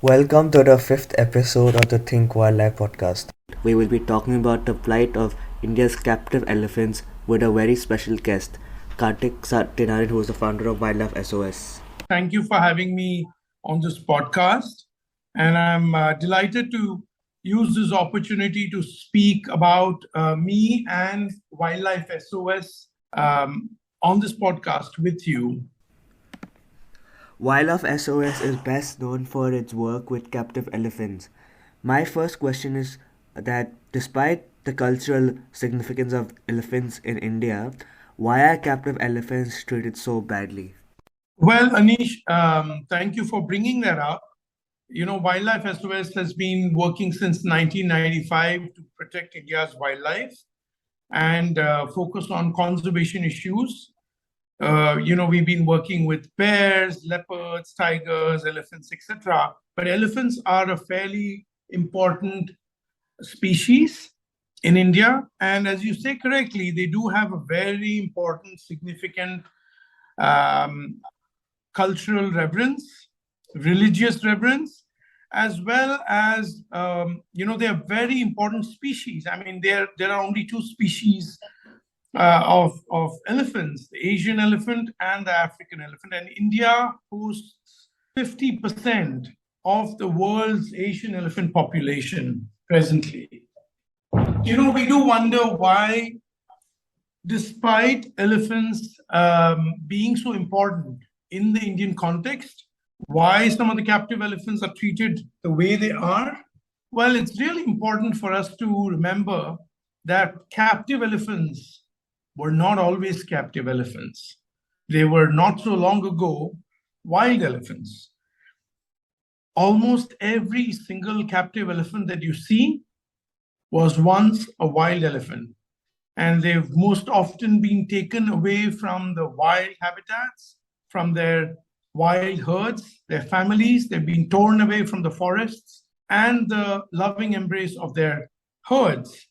Welcome to the fifth episode of the Think Wildlife podcast. We will be talking about the plight of India's captive elephants with a very special guest, Kartick Satyanarayan, who is the founder of Wildlife SOS. Thank you for having me on this podcast. And I'm delighted to use this opportunity to speak about me and Wildlife SOS on this podcast with you. Wildlife SOS is best known for its work with captive elephants. My first question is that despite the cultural significance of elephants in India, why are captive elephants treated so badly? Well, Anish, thank you for bringing that up. You know, Wildlife SOS has been working since 1995 to protect India's wildlife and focus on conservation issues. We've been working with bears, leopards, tigers, elephants, etc. But elephants are a fairly important species in India. And as you say correctly, they do have a very important, significant um, cultural reverence, religious reverence, as well as, they are very important species. I mean, there are only two species of elephants, the Asian elephant and the African elephant. And India hosts 50% of the world's Asian elephant population presently. We do wonder why, despite elephants being so important in the Indian context, why some of the captive elephants are treated the way they are. Well, it's really important for us to remember that captive elephants were not always captive elephants. They were not so long ago wild elephants. Almost every single captive elephant that you see was once a wild elephant. And they've most often been taken away from the wild habitats, from their wild herds, their families. They've been torn away from the forests and the loving embrace of their herds,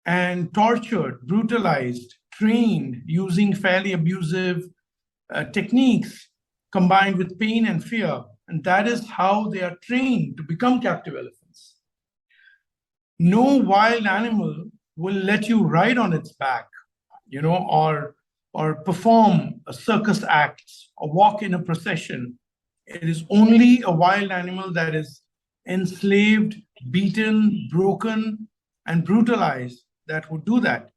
and tortured, brutalized, trained using fairly abusive techniques combined with pain and fear. And that is how they are trained to become captive elephants. No wild animal will let you ride on its back, or perform a circus act or walk in a procession. It is only a wild animal that is enslaved, beaten, broken, and brutalized that would do that.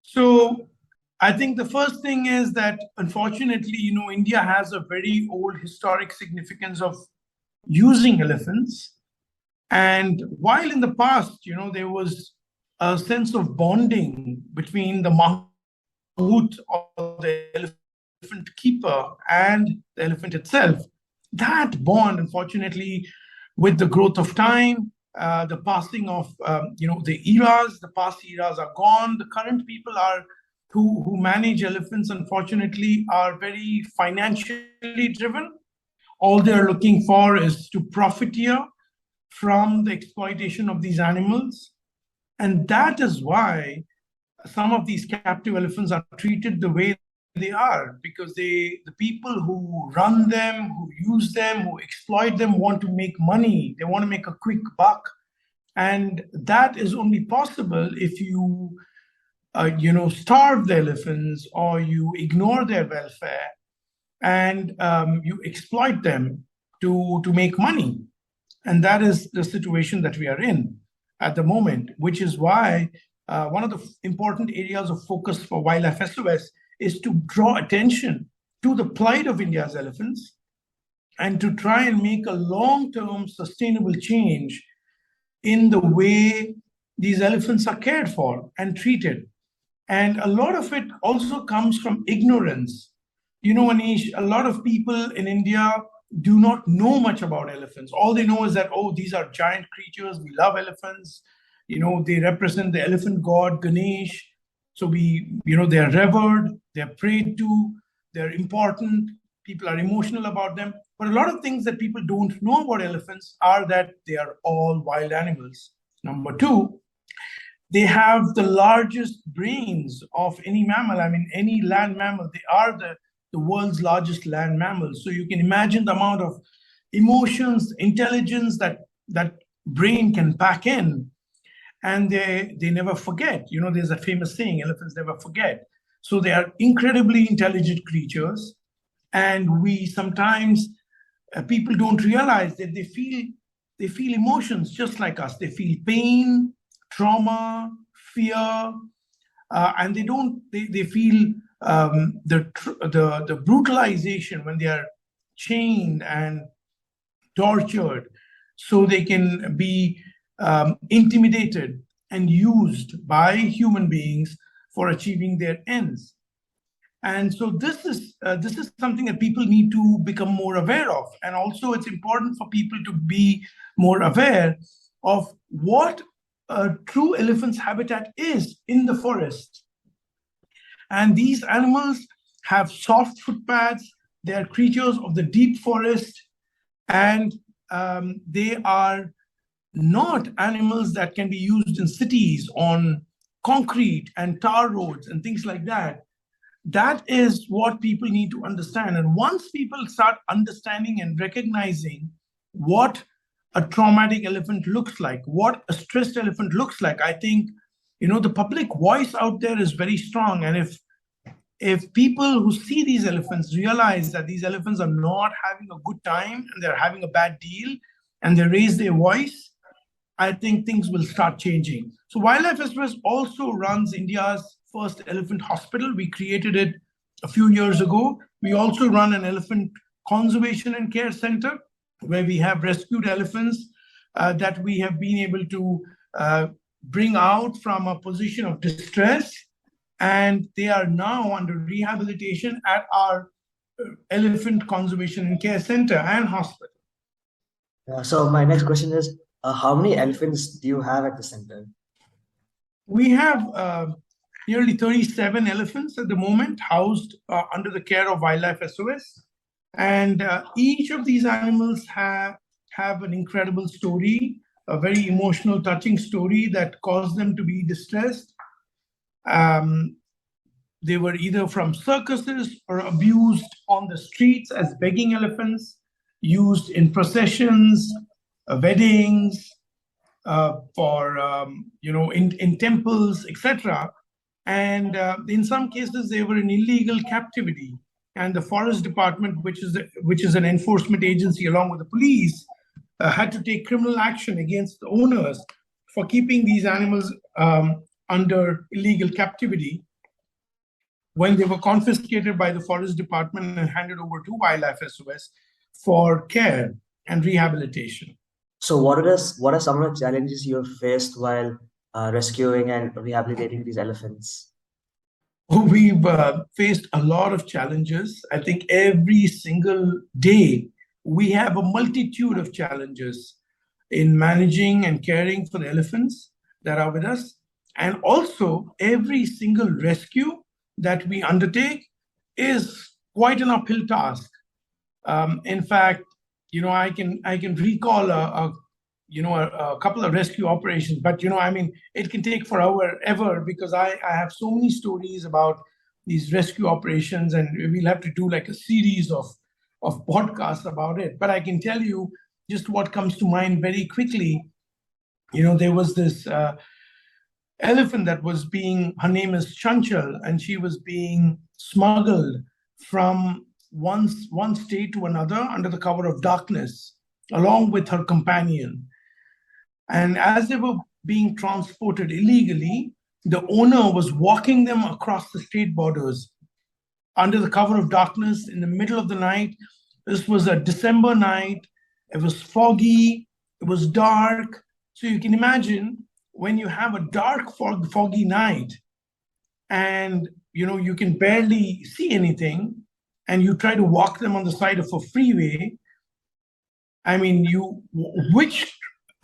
So I think the first thing is that, unfortunately, India has a very old historic significance of using elephants. And while in the past, there was a sense of bonding between the mahout or the elephant keeper and the elephant itself, that bond, unfortunately, with the growth of time, the passing of the eras, the past eras are gone. The current people who manage elephants, unfortunately, are very financially driven. All they're looking for is to profiteer from the exploitation of these animals. And that is why some of these captive elephants are treated the way they are, because the people who run them, who use them, who exploit them want to make money. They want to make a quick buck. And that is only possible if you, starve the elephants or you ignore their welfare and you exploit them to make money. And that is the situation that we are in at the moment, which is why one of the important areas of focus for Wildlife SOS is to draw attention to the plight of India's elephants and to try and make a long-term sustainable change in the way these elephants are cared for and treated. And a lot of it also comes from ignorance. Anish, a lot of people in India do not know much about elephants. All they know is that, oh, these are giant creatures. We love elephants. They represent the elephant god, Ganesha. So they're revered, they're prayed to, they're important. People are emotional about them. But a lot of things that people don't know about elephants are that they are all wild animals. Number two, they have the largest brains of any mammal. I mean, any land mammal. They are the world's largest land mammals. So you can imagine the amount of emotions, intelligence that brain can pack in, and they never forget. There's a famous saying, elephants never forget. So they are incredibly intelligent creatures, and we sometimes people don't realize that they feel emotions just like us. They feel pain, trauma, fear, and they feel the brutalization when they are chained and tortured, so they can be intimidated and used by human beings for achieving their ends. And so this is something that people need to become more aware of. And also it's important for people to be more aware of what a true elephant's habitat is in the forest. And these animals have soft footpads. They are creatures of the deep forest, and they are not animals that can be used in cities on concrete and tar roads and things like that. That is what people need to understand. And once people start understanding and recognizing what a traumatic elephant looks like, what a stressed elephant looks like, I think, the public voice out there is very strong. And if people who see these elephants realize that these elephants are not having a good time and they're having a bad deal, and they raise their voice, I think things will start changing. So Wildlife SOS also runs India's first elephant hospital. We created it a few years ago. We also run an elephant conservation and care center where we have rescued elephants that we have been able to bring out from a position of distress, and they are now under rehabilitation at our elephant conservation and care center and hospital. So my next question is, how many elephants do you have at the center? We have nearly 37 elephants at the moment housed under the care of Wildlife SOS. And each of these animals have an incredible story, a very emotional, touching story that caused them to be distressed. They were either from circuses or abused on the streets as begging elephants, used in processions, weddings, in temples, etc. And in some cases, they were in illegal captivity. And the forest department, which is an enforcement agency along with the police, had to take criminal action against the owners for keeping these animals under illegal captivity, when they were confiscated by the forest department and handed over to Wildlife SOS for care and rehabilitation. So what are some of the challenges you have faced while rescuing and rehabilitating these elephants? We've faced a lot of challenges. I think every single day we have a multitude of challenges in managing and caring for the elephants that are with us. And also every single rescue that we undertake is quite an uphill task. In fact, I can recall a couple of rescue operations, but it can take forever because I have so many stories about these rescue operations, and we'll have to do like a series of podcasts about it. But I can tell you just what comes to mind very quickly. There was this elephant that was her name is Chanchal, and she was being smuggled from one state to another under the cover of darkness, along with her companion. And as they were being transported illegally, the owner was walking them across the state borders under the cover of darkness in the middle of the night. This was a December night. It was foggy. It was dark. So you can imagine when you have a dark, foggy night and you can barely see anything, and you try to walk them on the side of a freeway. I mean, which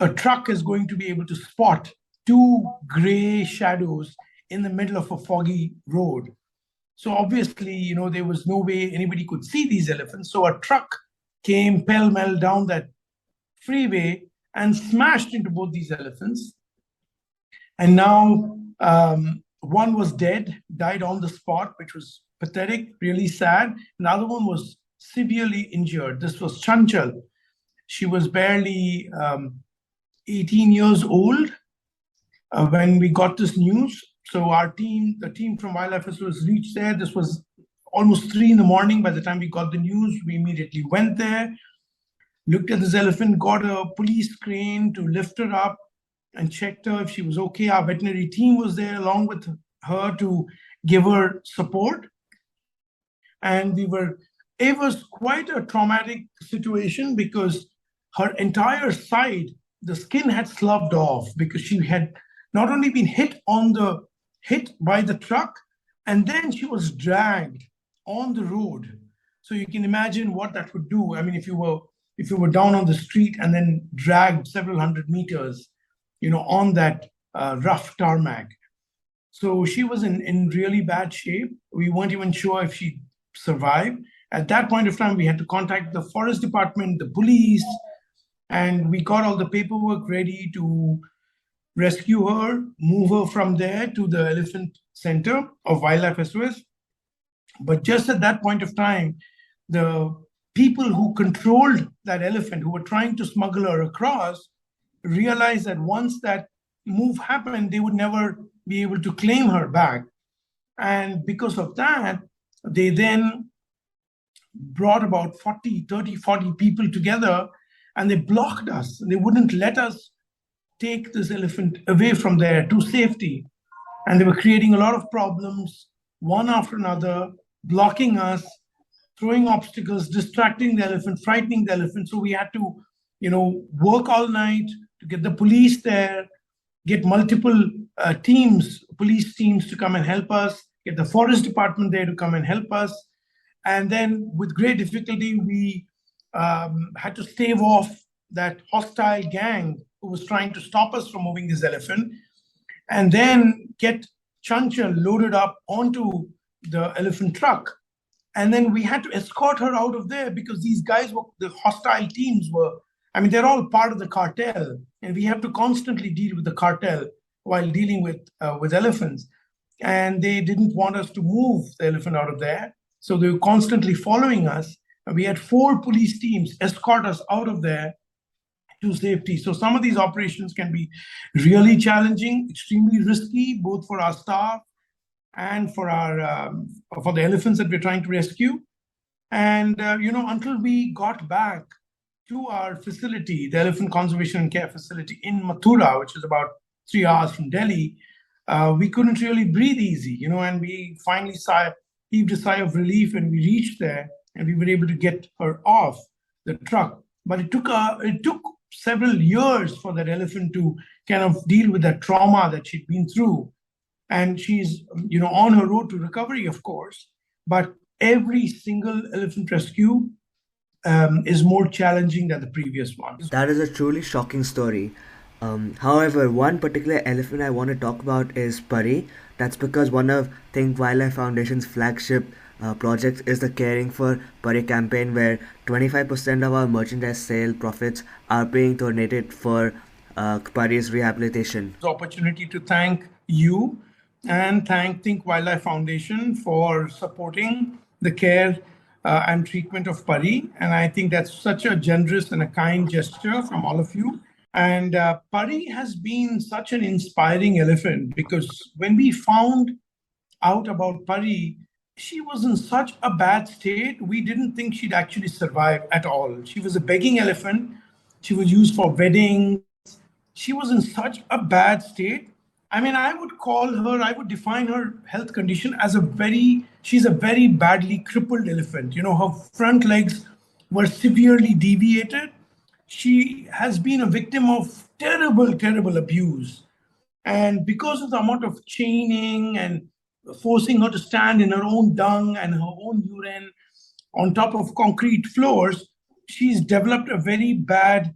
a truck is going to be able to spot two gray shadows in the middle of a foggy road? So obviously, there was no way anybody could see these elephants. So a truck came pell-mell down that freeway and smashed into both these elephants. And now one was died on the spot, which was pathetic, really sad. Another one was severely injured. This was Chanchal. She was barely 18 years old when we got this news. So the team from Wildlife SOS reached there. This was almost 3 in the morning by the time we got the news. We immediately went there, looked at this elephant, got a police crane to lift her up and checked her if she was okay. Our veterinary team was there along with her to give her support. And it was quite a traumatic situation because her entire side, the skin had sloughed off because she had not only been hit by the truck, and then she was dragged on the road. So you can imagine what that would do. I mean, if you were down on the street and then dragged several hundred meters, on that rough tarmac. So she was in really bad shape. We weren't even sure if she'd survive. At that point of time, we had to contact the forest department, the police, and we got all the paperwork ready to rescue her, move her from there to the elephant center of Wildlife SOS. But just at that point of time, the people who controlled that elephant, who were trying to smuggle her across, realized that once that move happened, they would never be able to claim her back. And because of that, they then brought about 40 people together, and they blocked us. They wouldn't let us take this elephant away from there to safety. And they were creating a lot of problems, one after another, blocking us, throwing obstacles, distracting the elephant, frightening the elephant. So we had to, work all night to get the police there, get multiple police teams to come and help us, get the forest department there to come and help us. And then with great difficulty, we had to stave off that hostile gang who was trying to stop us from moving this elephant, and then get Chanchal loaded up onto the elephant truck. And then we had to escort her out of there because these guys the hostile teams they're all part of the cartel, and we have to constantly deal with the cartel while dealing with elephants. And they didn't want us to move the elephant out of there. So they were constantly following us. And we had 4 police teams escort us out of there to safety. So some of these operations can be really challenging, extremely risky, both for our staff and for the elephants that we're trying to rescue. And until we got back to our facility, the Elephant Conservation and Care Facility in Mathura, which is about 3 hours from Delhi, we couldn't really breathe easy, and we finally heaved a sigh of relief when we reached there, and we were able to get her off the truck. But it took several years for that elephant to kind of deal with that trauma that she'd been through. And she's, on her road to recovery, of course. But every single elephant rescue is more challenging than the previous one. That is a truly shocking story. However, one particular elephant I want to talk about is Pari. That's because one of Think Wildlife Foundation's flagship projects is the Caring for Pari campaign, where 25% of our merchandise sale profits are being donated for Pari's rehabilitation. The opportunity to thank you and thank Think Wildlife Foundation for supporting the care and treatment of Pari. And I think that's such a generous and a kind gesture from all of you. And Pari has been such an inspiring elephant, because when we found out about Pari, she was in such a bad state. We didn't think she'd actually survive at all. She was a begging elephant. She was used for weddings. She was in such a bad state. I would define her health condition as she's a very badly crippled elephant. Her front legs were severely deviated. She has been a victim of terrible, terrible abuse. And because of the amount of chaining and forcing her to stand in her own dung and her own urine on top of concrete floors, she's developed a very bad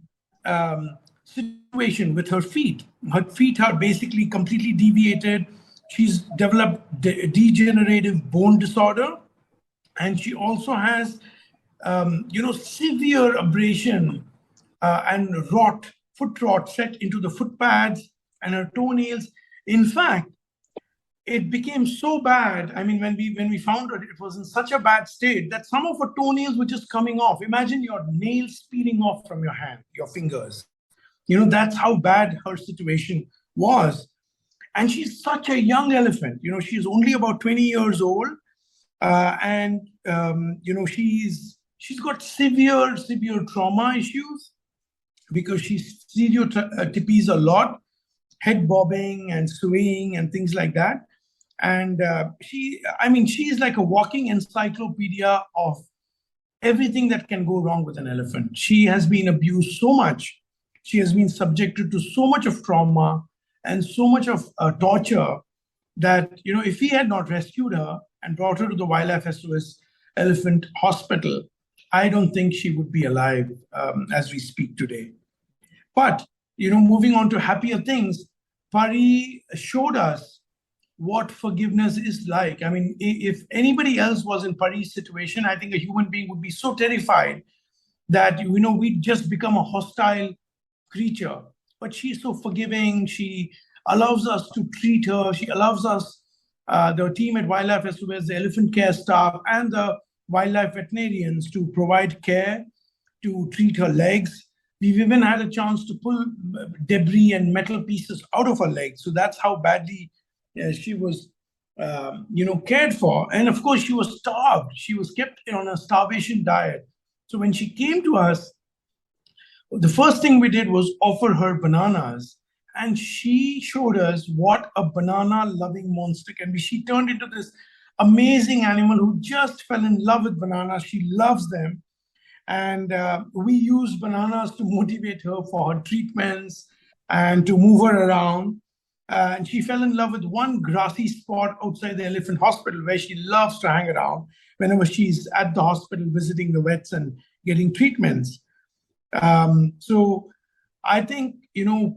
situation with her feet. Her feet are basically completely deviated. She's developed degenerative bone disorder, and she also has, severe abrasion and foot rot set into the foot pads and her toenails. In fact, it became so bad. I mean, when we found it was in such a bad state that some of her toenails were just coming off. Imagine your nails peeling off from your hand, your fingers. That's how bad her situation was. And she's such a young elephant. She's only about 20 years old, and she's got severe trauma issues because she stereotypies a lot, head bobbing and swaying and things like that. And she's like a walking encyclopedia of everything that can go wrong with an elephant. She has been abused so much. She has been subjected to so much of trauma and so much of torture that, if we had not rescued her and brought her to the Wildlife SOS Elephant Hospital, I don't think she would be alive as we speak today. But, moving on to happier things, Pari showed us what forgiveness is like. I mean, if anybody else was in Pari's situation, I think a human being would be so terrified that, we'd just become a hostile creature. But she's so forgiving. She allows us to treat her. She allows us, the team at Wildlife SOS, the elephant care staff, and the wildlife veterinarians to provide care, to treat her legs. We've even had a chance to pull debris and metal pieces out of her legs. So that's how badly she was, cared for. And of course, she was starved. She was kept on a starvation diet. So when she came to us, the first thing we did was offer her bananas. And she showed us what a banana-loving monster can be. She turned into this amazing animal who just fell in love with bananas. She loves them. And we used bananas to motivate her for her treatments and to move her around. And she fell in love with one grassy spot outside the elephant hospital where she loves to hang around whenever she's at the hospital visiting the vets and getting treatments. So I think,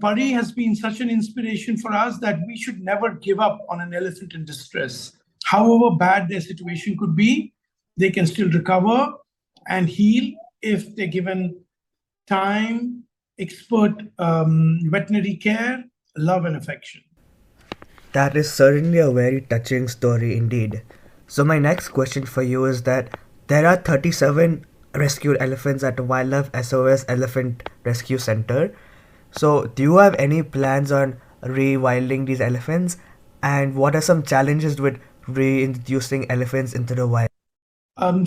Pari has been such an inspiration for us that we should never give up on an elephant in distress. However bad their situation could be, they can still recover and heal if they're given time, expert veterinary care, love and affection. That is certainly a very touching story indeed. So my next question for you is that there are 37 rescued elephants at the Wildlife SOS Elephant Rescue Center. So do you have any plans on rewilding these elephants? And what are some challenges with reintroducing elephants into the wild?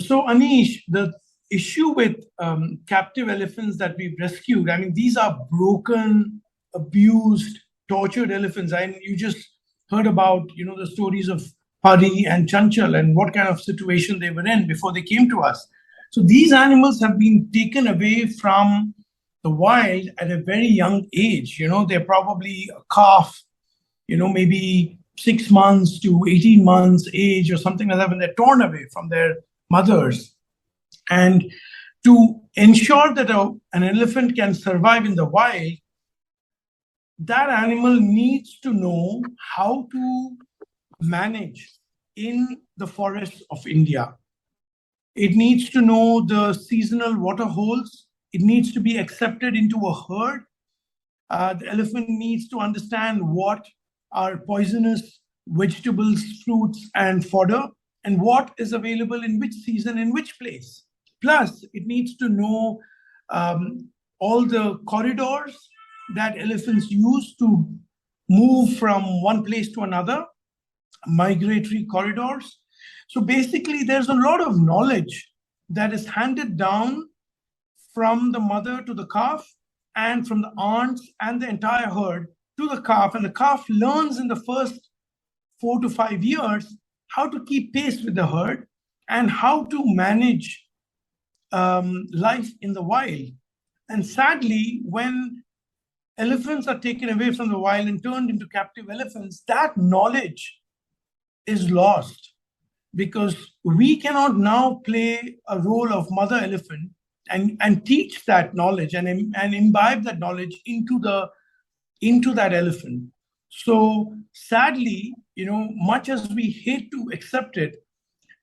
So Anish, the issue with captive elephants that we've rescued, I mean, these are broken, abused, tortured elephants. And you just heard about, the stories of Pari and Chanchal and what kind of situation they were in before they came to us. So these animals have been taken away from the wild at a very young age. They're probably a calf, maybe 6 months to 18 months age or something like that when they're torn away from their mothers. And to ensure that an elephant can survive in the wild, that animal needs to know how to manage in the forests of India. It needs to know the seasonal water holes. It needs to be accepted into a herd. The elephant needs to understand what are poisonous vegetables, fruits, and fodder, and what is available in which season, in which place. Plus, it needs to know all the corridors that elephants use to move from one place to another, migratory corridors. So basically, there's a lot of knowledge that is handed down from the mother to the calf and from the aunts and the entire herd to the calf. And the calf learns in the first 4 to 5 years how to keep pace with the herd and how to manage life in the wild. And sadly, when elephants are taken away from the wild and turned into captive elephants, that knowledge is lost because we cannot now play a role of mother elephant and teach that knowledge and imbibe that knowledge into that elephant. So sadly, much as we hate to accept it,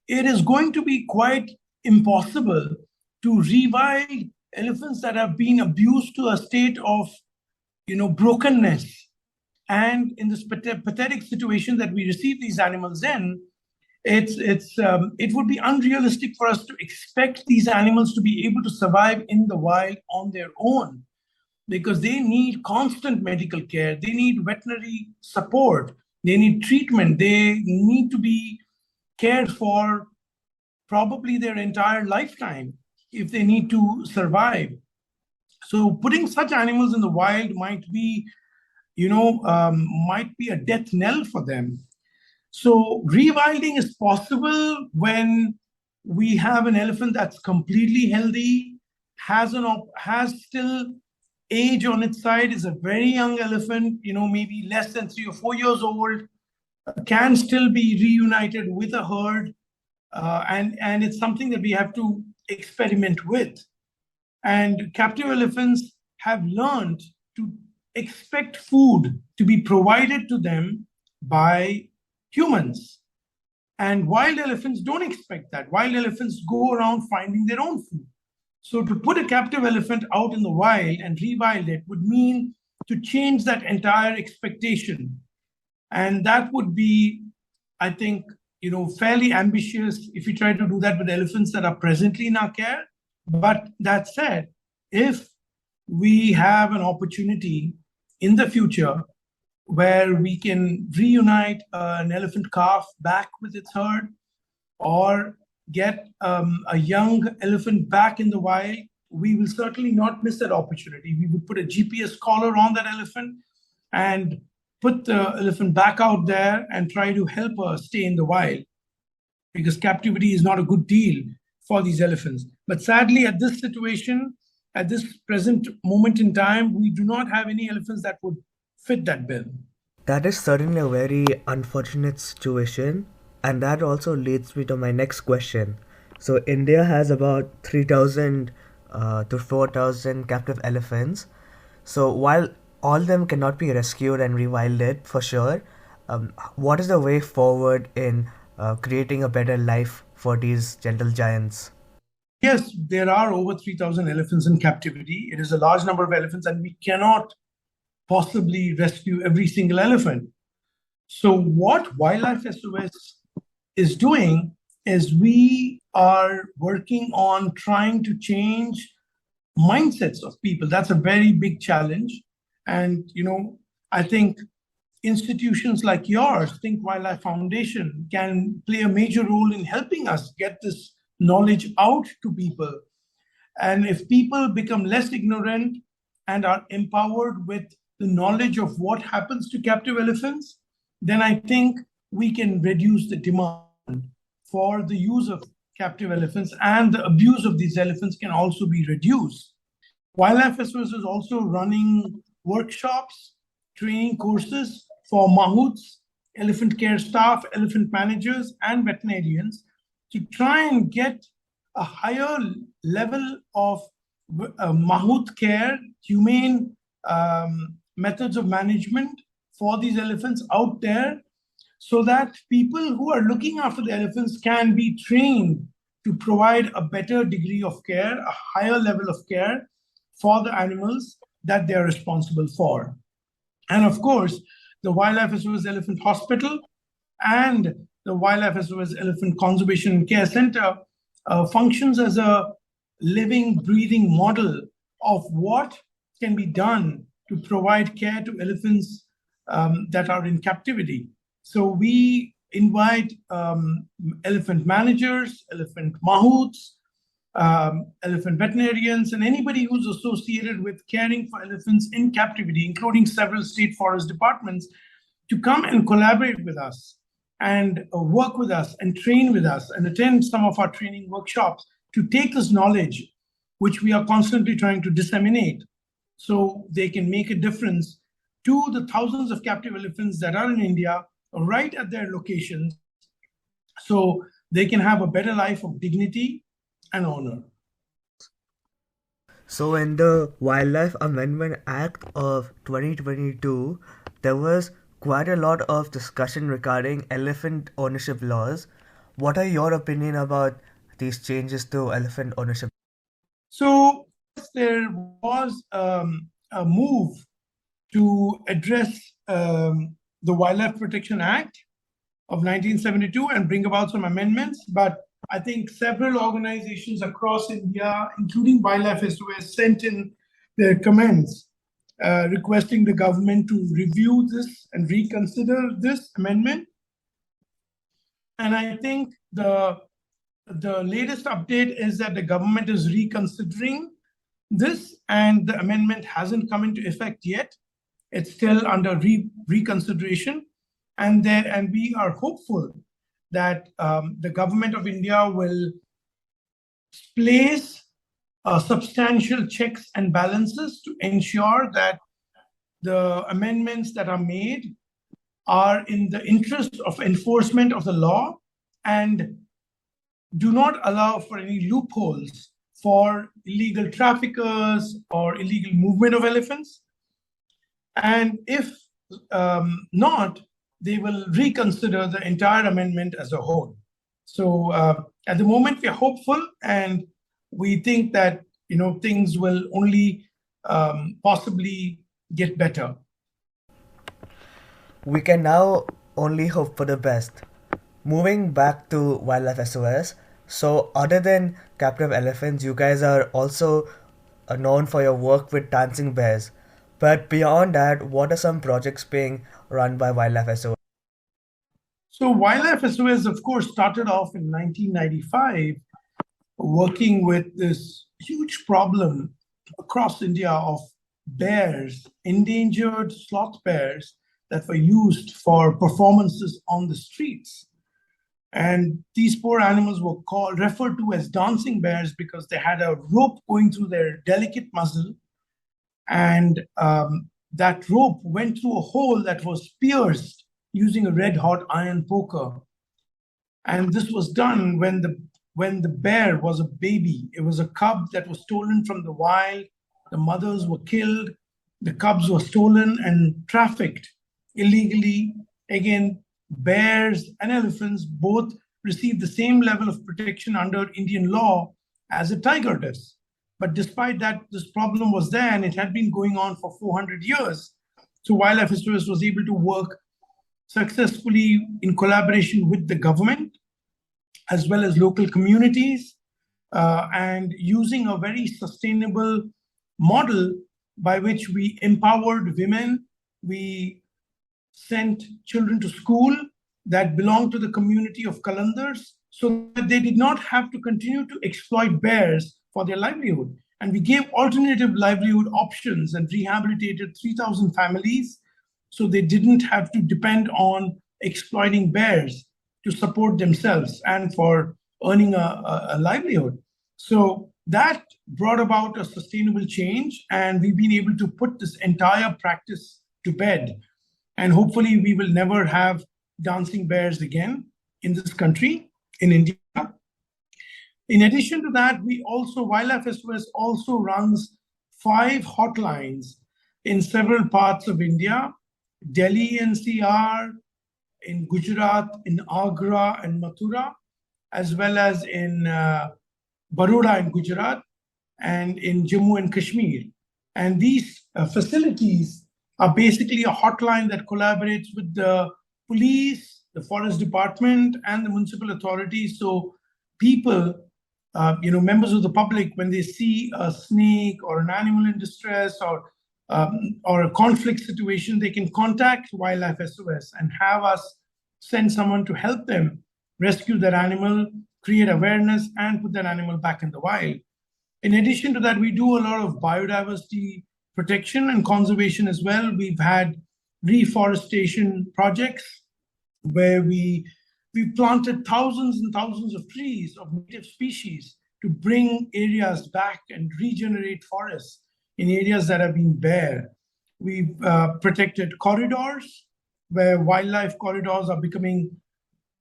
it is going to be quite impossible to revive elephants that have been abused to a state of, brokenness And in this pathetic situation that we receive these animals in, it would be unrealistic for us to expect these animals to be able to survive in the wild on their own, because they need constant medical care, they need veterinary support, they need treatment, they need to be cared for probably their entire lifetime if they need to survive. So putting such animals in the wild might be, might be a death knell for them. So rewilding is possible when we have an elephant that's completely healthy, has still age on its side, is a very young elephant, maybe less than 3 or 4 years old, can still be reunited with a herd, and it's something that we have to experiment with. And captive elephants have learned to expect food to be provided to them by humans. And wild elephants don't expect that. Wild elephants go around finding their own food. So to put a captive elephant out in the wild and rewild it would mean to change that entire expectation. And that would be, I think, fairly ambitious if we try to do that with elephants that are presently in our care. But that said, if we have an opportunity in the future where we can reunite an elephant calf back with its herd, or get a young elephant back in the wild, we will certainly not miss that opportunity. We would put a GPS collar on that elephant and put the elephant back out there and try to help her stay in the wild, because captivity is not a good deal for these elephants. But sadly, at this situation, at this present moment in time, we do not have any elephants that would fit that bill. That is certainly a very unfortunate situation, and that also leads me to my next question. So, India has about 3,000 to 4,000 captive elephants. So, while all them cannot be rescued and rewilded for sure, what is the way forward in creating a better life for these gentle giants? Yes, there are over 3,000 elephants in captivity. It is a large number of elephants, and we cannot possibly rescue every single elephant. So what Wildlife SOS is doing is we are working on trying to change mindsets of people. That's a very big challenge. And, I think institutions like yours, Think Wildlife Foundation, can play a major role in helping us get this knowledge out to people. And if people become less ignorant and are empowered with the knowledge of what happens to captive elephants, then I think we can reduce the demand for the use of captive elephants, and the abuse of these elephants can also be reduced. Wildlife SOS is also running workshops, training courses for mahouts, elephant care staff, elephant managers, and veterinarians to try and get a higher level of mahout care, humane methods of management for these elephants out there, so that people who are looking after the elephants can be trained to provide a better degree of care, a higher level of care for the animals that they're responsible for. And of course, the Wildlife SOS Elephant Hospital and the Wildlife SOS Elephant Conservation and Care Center functions as a living, breathing model of what can be done to provide care to elephants that are in captivity. So we invite elephant managers, elephant mahouts, elephant veterinarians, and anybody who's associated with caring for elephants in captivity, including several state forest departments, to come and collaborate with us and work with us and train with us and attend some of our training workshops to take this knowledge, which we are constantly trying to disseminate, so they can make a difference to the thousands of captive elephants that are in India, right at their locations, so they can have a better life of dignity and honor. So, in the Wildlife Amendment Act of 2022, there was quite a lot of discussion regarding elephant ownership laws. What are your opinion about these changes to elephant ownership? So there was a move to address the Wildlife Protection Act of 1972 and bring about some amendments. But I think several organizations across India, including Wildlife SOS, sent in their comments requesting the government to review this and reconsider this amendment. And I think the latest update is that the government is reconsidering this, and the amendment hasn't come into effect yet. It's still under reconsideration. And we are hopeful that the government of India will place substantial checks and balances to ensure that the amendments that are made are in the interest of enforcement of the law and do not allow for any loopholes for illegal traffickers or illegal movement of elephants. And if not, they will reconsider the entire amendment as a whole. So at the moment, we are hopeful, and we think that things will only possibly get better. We can now only hope for the best. Moving back to Wildlife SOS, so other than captive elephants, you guys are also known for your work with dancing bears. But beyond that, what are some projects being run by Wildlife SOS? So Wildlife SOS, of course, started off in 1995, working with this huge problem across India of bears, endangered sloth bears that were used for performances on the streets. And these poor animals were referred to as dancing bears because they had a rope going through their delicate muzzle. And that rope went through a hole that was pierced using a red-hot iron poker. And this was done when the bear was a baby. It was a cub that was stolen from the wild. The mothers were killed. The cubs were stolen and trafficked illegally. Again, bears and elephants both receive the same level of protection under Indian law as a tiger does. But despite that, this problem was there, and it had been going on for 400 years. So Wildlife SOS was able to work successfully in collaboration with the government, as well as local communities, and using a very sustainable model by which we empowered women. We sent children to school that belonged to the community of Kalandars so that they did not have to continue to exploit bears for their livelihood. And we gave alternative livelihood options and rehabilitated 3,000 families so they didn't have to depend on exploiting bears to support themselves and for earning a livelihood. So that brought about a sustainable change, and we've been able to put this entire practice to bed. And hopefully we will never have dancing bears again in this country, in India. In addition to that, Wildlife SOS also runs 5 hotlines in several parts of India: Delhi NCR, in Gujarat, in Agra and Mathura, as well as in Baroda in Gujarat, and in Jammu and Kashmir. And these facilities are basically a hotline that collaborates with the police, the forest department, and the municipal authorities. So people, members of the public, when they see a snake or an animal in distress or a conflict situation, they can contact Wildlife SOS and have us send someone to help them rescue that animal, create awareness, and put that animal back in the wild. In addition to that, we do a lot of biodiversity protection and conservation as well. We've had reforestation projects where we planted thousands and thousands of trees of native species to bring areas back and regenerate forests in areas that have been bare. We've protected corridors, where wildlife corridors are becoming,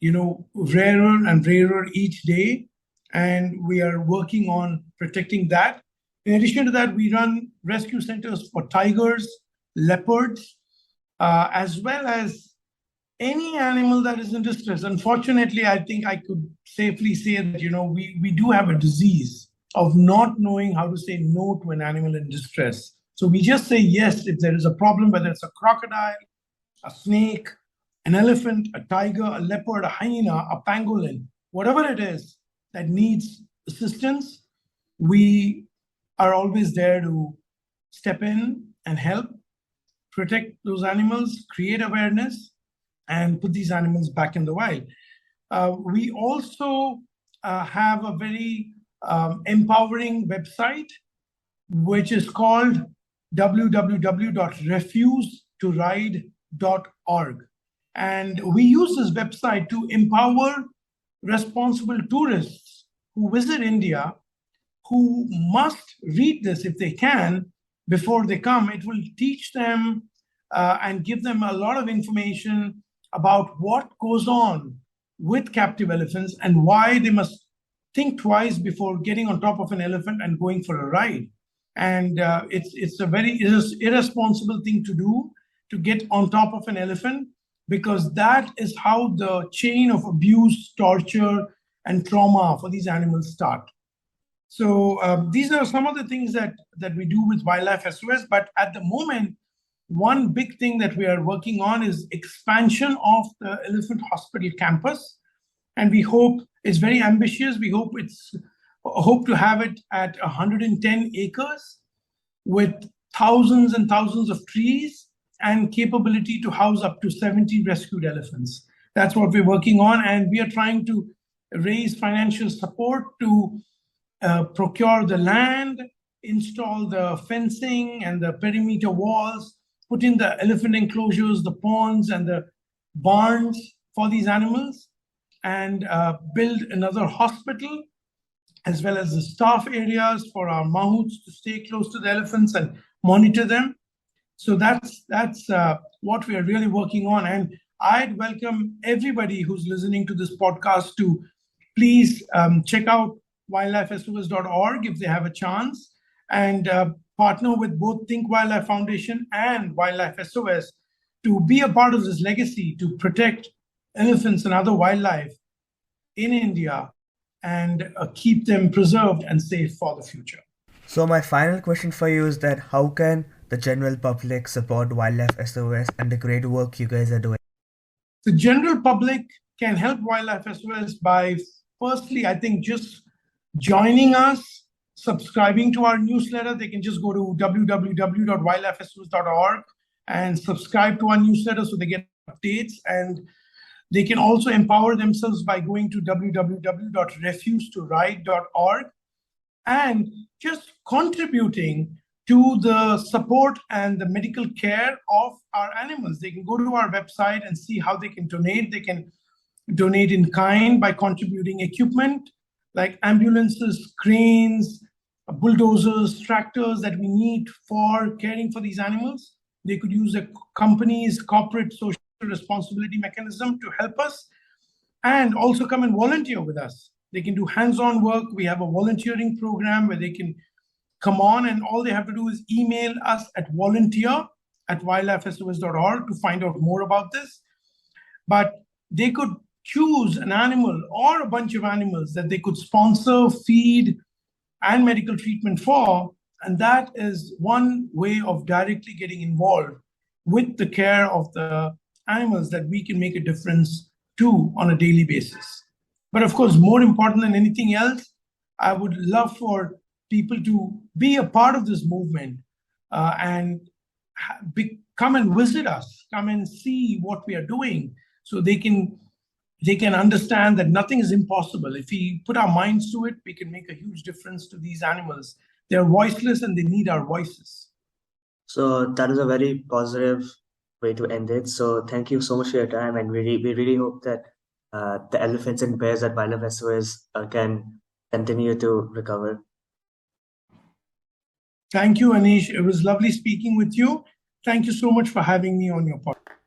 rarer and rarer each day, and we are working on protecting that. In addition to that, we run rescue centers for tigers, leopards, as well as any animal that is in distress. Unfortunately, I think I could safely say that, we do have a disease of not knowing how to say no to an animal in distress. So we just say yes if there is a problem, whether it's a crocodile, a snake, an elephant, a tiger, a leopard, a hyena, a pangolin, whatever it is that needs assistance, we are always there to step in and help protect those animals, create awareness, and put these animals back in the wild. We also have a very empowering website, which is called www.refusetoride.org. And we use this website to empower responsible tourists who visit India, who must read this if they can before they come. It will teach them and give them a lot of information about what goes on with captive elephants and why they must think twice before getting on top of an elephant and going for a ride. And it's a very irresponsible thing to do, to get on top of an elephant, because that is how the chain of abuse, torture, and trauma for these animals start. So these are some of the things that we do with Wildlife SOS. But at the moment, one big thing that we are working on is expansion of the Elephant Hospital campus. And we hope it's very ambitious. We hope to have it at 110 acres with thousands and thousands of trees and capability to house up to 70 rescued elephants. That's what we're working on. And we are trying to raise financial support to procure the land, install the fencing and the perimeter walls, put in the elephant enclosures, the ponds and the barns for these animals, and build another hospital, as well as the staff areas for our mahouts to stay close to the elephants and monitor them. So that's what we are really working on. And I'd welcome everybody who's listening to this podcast to please check out wildlifesos.org if they have a chance, and partner with both Think Wildlife Foundation and Wildlife SOS to be a part of this legacy to protect elephants and other wildlife in India and keep them preserved and safe for the future. So my final question for you is that how can the general public support Wildlife SOS and the great work you guys are doing? The general public can help Wildlife SOS by, firstly, I think just joining us, subscribing to our newsletter. They can just go to www.wildlifesos.org and subscribe to our newsletter so they get updates. And they can also empower themselves by going to www.refusetoride.org and just contributing to the support and the medical care of our animals. They can go to our website and see how they can donate. They can donate in kind by contributing equipment like ambulances, cranes, bulldozers, tractors that we need for caring for these animals. They could use a company's corporate social responsibility mechanism to help us, and also come and volunteer with us. They can do hands-on work. We have a volunteering program where they can come on, and all they have to do is email us at volunteer@wildlifesos.org to find out more about this. But they could choose an animal or a bunch of animals that they could sponsor, feed, and medical treatment for. And that is one way of directly getting involved with the care of the animals that we can make a difference to on a daily basis. But of course, more important than anything else, I would love for people to be a part of this movement and come and visit us, come and see what we are doing, so they can understand that nothing is impossible. If we put our minds to it, we can make a huge difference to these animals. They're voiceless and they need our voices. So that is a very positive way to end it. So thank you so much for your time, and we really hope that the elephants and bears at Wildlife SOS can continue to recover. Thank you, Anish. It was lovely speaking with you. Thank you so much for having me on your podcast.